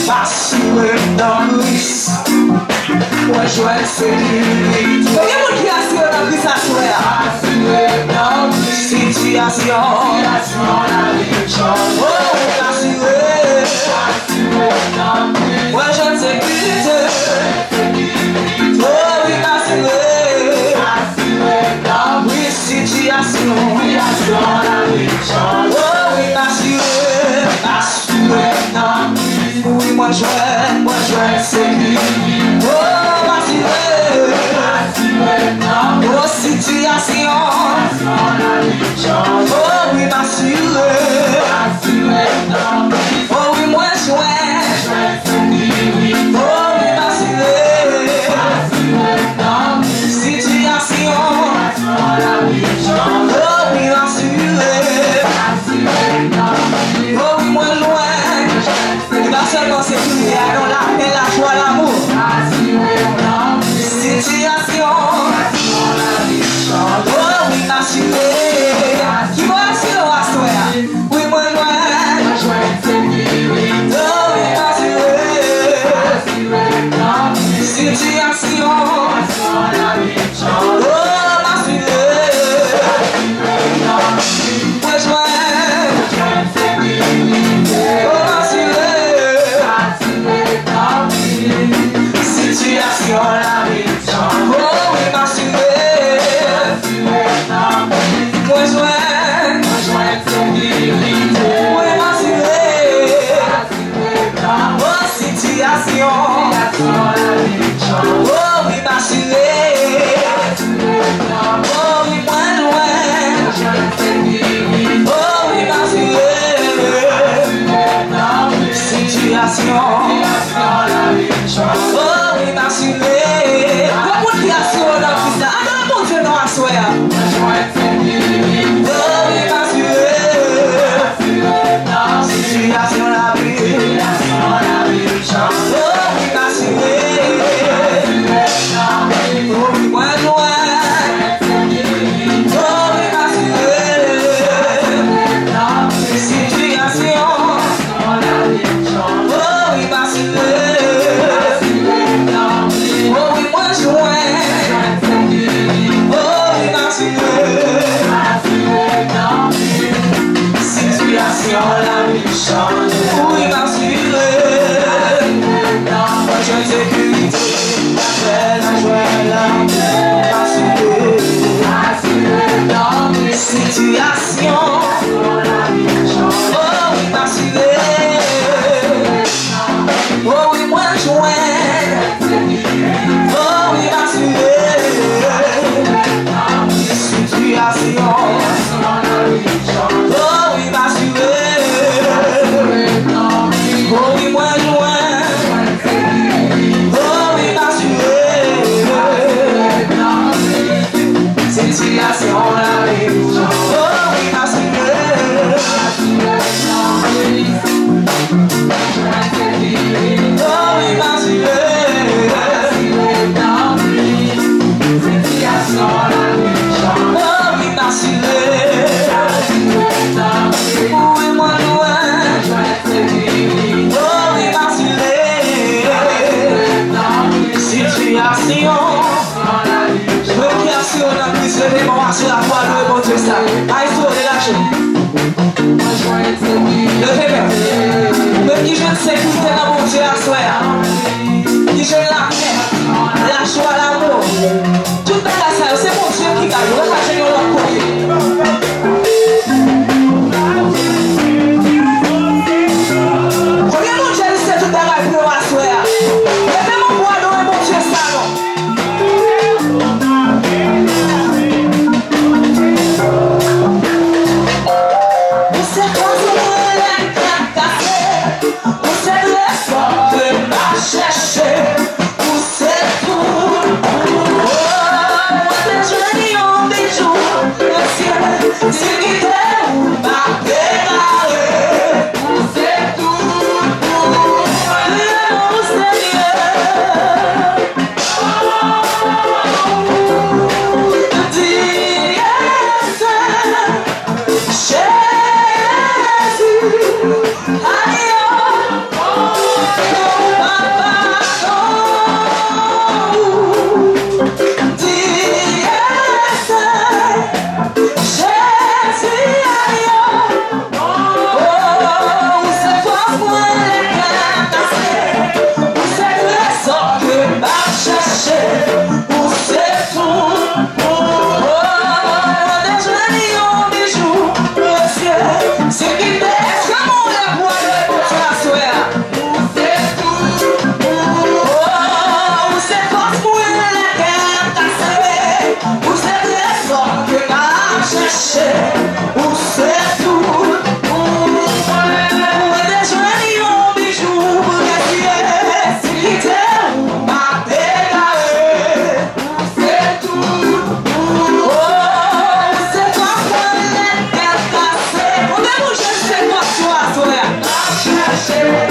Assuré dans Christ, moi je vais sécurité. Combien de monde qui assure dans Christ à soi? Assuré dans Christ, situation, la vie change. Oh, assuré dans Christ, moi je vais sécurité. Oh, oui, assuré dans Christ, situation, la vie change. Oh, oui, assuré dans Christ. Oui, moi je vais sécurité. Oh, assuré oh, situation. Oh, oui, assuré. Oh, oui, moi je vais sécurité. Oh, oui, assuré. Situation. Oh, oui, assuré. Oh, oui, moi je vais. Pas seulement sécurité, dans la paix, la joie, l'amour. Situation. Oh oui, assuré. Qui va assurer à soi? Oui, moi, oh oui, assuré. Situation. Oh, assuré. Situation, la vie, oh, oui, c'est